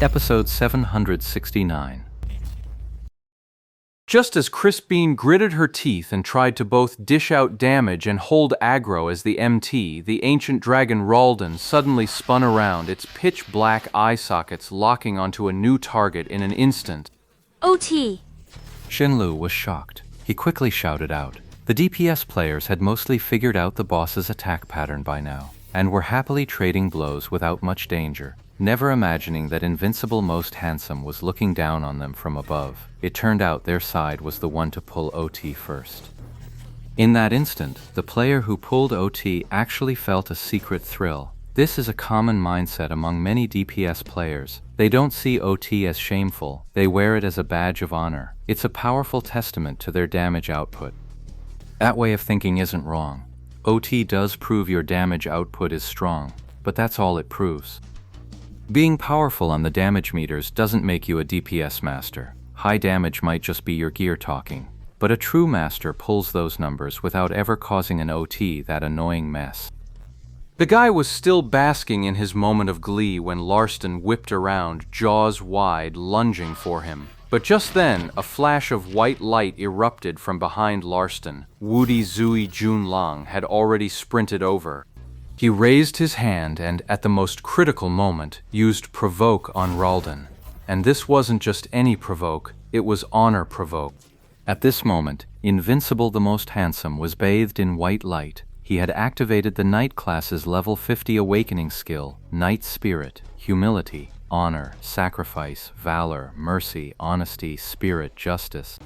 Episode 769. Just as Crispine gritted her teeth and tried to both dish out damage and hold aggro as the MT, the ancient dragon Ralden suddenly spun around, its pitch-black eye sockets locking onto a new target in an instant. OT! Xinlu was shocked. He quickly shouted out. The DPS players had mostly figured out the boss's attack pattern by now, and were happily trading blows without much danger. Never imagining that Invincible Most Handsome was looking down on them from above, it turned out their side was the one to pull OT first. In that instant, the player who pulled OT actually felt a secret thrill. This is a common mindset among many DPS players. They don't see OT as shameful, they wear it as a badge of honor. It's a powerful testament to their damage output. That way of thinking isn't wrong. OT does prove your damage output is strong, but that's all it proves. Being powerful on the damage meters doesn't make you a DPS master. High damage might just be your gear talking, but a true master pulls those numbers without ever causing an OT that annoying mess. The guy was still basking in his moment of glee when Larston whipped around, jaws wide, lunging for him. But just then, a flash of white light erupted from behind Larston. Wudi Zui Junlang had already sprinted over. He raised his hand and, at the most critical moment, used Provoke on Ralden. And this wasn't just any Provoke, it was Honor Provoke. At this moment, Invincible the Most Handsome was bathed in white light. He had activated the Knight class's level 50 awakening skill, Knight Spirit, Humility, Honor, Sacrifice, Valor, Mercy, Honesty, Spirit, Justice.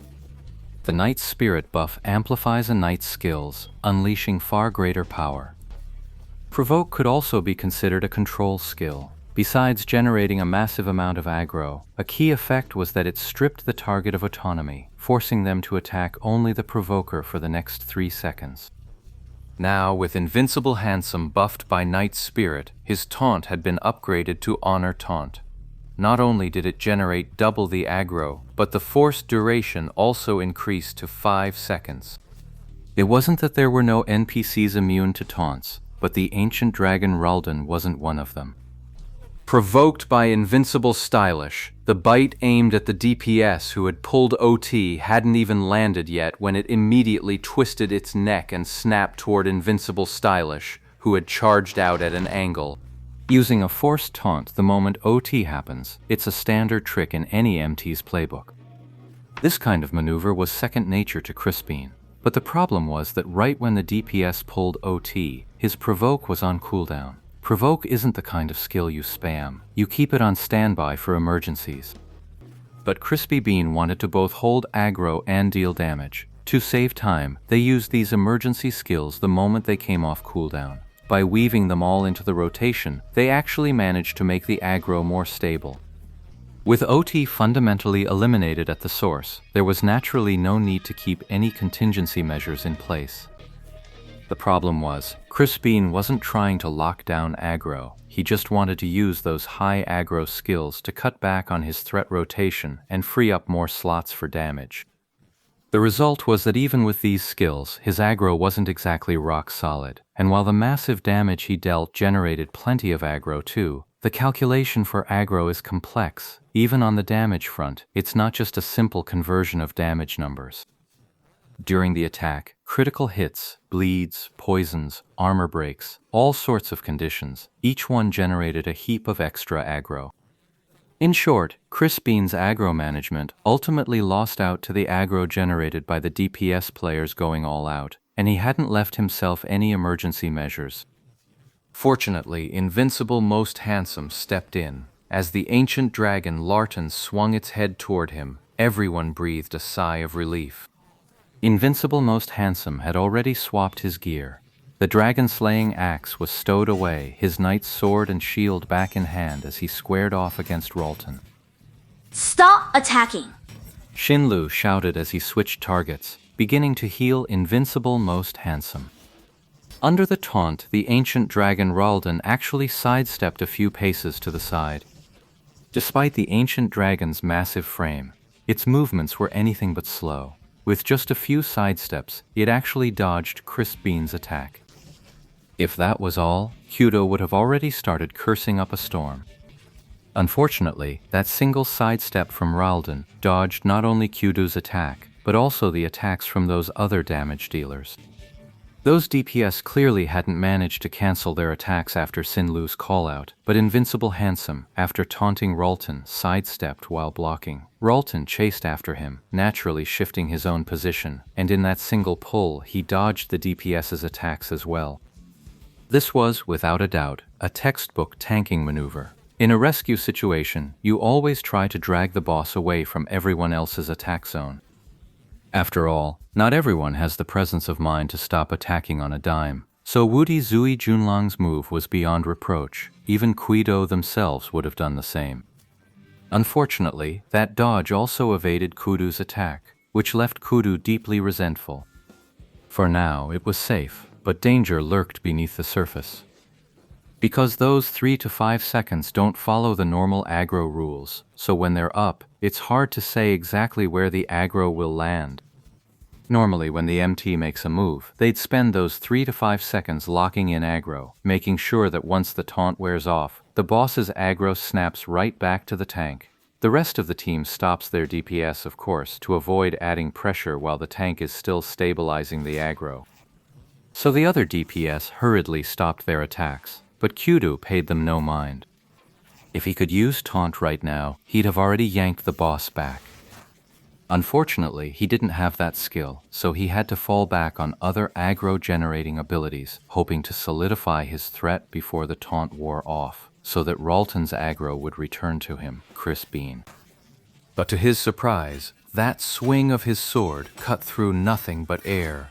The Knight Spirit buff amplifies a knight's skills, unleashing far greater power. Provoke could also be considered a control skill. Besides generating a massive amount of aggro, a key effect was that it stripped the target of autonomy, forcing them to attack only the provoker for the next 3 seconds. Now, with Invincible Handsome buffed by Knight Spirit, his taunt had been upgraded to Honor Taunt. Not only did it generate double the aggro, but the forced duration also increased to 5 seconds. It wasn't that there were no NPCs immune to taunts, but the ancient dragon Ralden wasn't one of them. Provoked by Invincible Stylish, the bite aimed at the DPS who had pulled OT hadn't even landed yet when it immediately twisted its neck and snapped toward Invincible Stylish, who had charged out at an angle. Using a forced taunt the moment OT happens, it's a standard trick in any MT's playbook. This kind of maneuver was second nature to Crispine. But the problem was that right when the DPS pulled OT, his Provoke was on cooldown. Provoke isn't the kind of skill you spam. You keep it on standby for emergencies. But Crispy Bean wanted to both hold aggro and deal damage. To save time, they used these emergency skills the moment they came off cooldown. By weaving them all into the rotation, they actually managed to make the aggro more stable. With OT fundamentally eliminated at the source, there was naturally no need to keep any contingency measures in place. The problem was, Crispine wasn't trying to lock down aggro. He just wanted to use those high aggro skills to cut back on his threat rotation and free up more slots for damage. The result was that even with these skills, his aggro wasn't exactly rock solid, and while the massive damage he dealt generated plenty of aggro too, the calculation for aggro is complex. Even on the damage front, it's not just a simple conversion of damage numbers. During the attack, critical hits, bleeds, poisons, armor breaks, all sorts of conditions, each one generated a heap of extra aggro. In short, Crispine's aggro management ultimately lost out to the aggro generated by the DPS players going all out, and he hadn't left himself any emergency measures. Fortunately, Invincible Most Handsome stepped in. As the ancient dragon Larton swung its head toward him, everyone breathed a sigh of relief. Invincible Most Handsome had already swapped his gear. The dragon-slaying axe was stowed away, his knight's sword and shield back in hand as he squared off against Ralton. Stop attacking! Xinlu shouted as he switched targets, beginning to heal Invincible Most Handsome. Under the taunt, the ancient dragon Ralden actually sidestepped a few paces to the side. Despite the ancient dragon's massive frame, its movements were anything but slow. With just a few sidesteps, it actually dodged Crispine's attack. If that was all, Kyudo would have already started cursing up a storm. Unfortunately, that single sidestep from Ralden dodged not only Kudu's attack, but also the attacks from those other damage dealers. Those DPS clearly hadn't managed to cancel their attacks after Sinlu's callout, but Invincible Handsome, after taunting Ralton, sidestepped while blocking. Ralton chased after him, naturally shifting his own position, and in that single pull, he dodged the DPS's attacks as well. This was, without a doubt, a textbook tanking maneuver. In a rescue situation, you always try to drag the boss away from everyone else's attack zone. After all, not everyone has the presence of mind to stop attacking on a dime, so Wudi Zui Junlang's move was beyond reproach. Even Guido themselves would have done the same. Unfortunately, that dodge also evaded Kudu's attack, which left Kudu deeply resentful. For now, it was safe, but danger lurked beneath the surface. Because those 3 to 5 seconds don't follow the normal aggro rules, so when they're up, it's hard to say exactly where the aggro will land. Normally, when the MT makes a move, they'd spend those 3 to 5 seconds locking in aggro, making sure that once the taunt wears off, the boss's aggro snaps right back to the tank. The rest of the team stops their DPS, of course, to avoid adding pressure while the tank is still stabilizing the aggro. So the other DPS hurriedly stopped their attacks, but Kudu paid them no mind. If he could use taunt right now, he'd have already yanked the boss back. Unfortunately, he didn't have that skill, so he had to fall back on other aggro-generating abilities, hoping to solidify his threat before the taunt wore off, so that Ralton's aggro would return to him, Chris Bean. But to his surprise, that swing of his sword cut through nothing but air,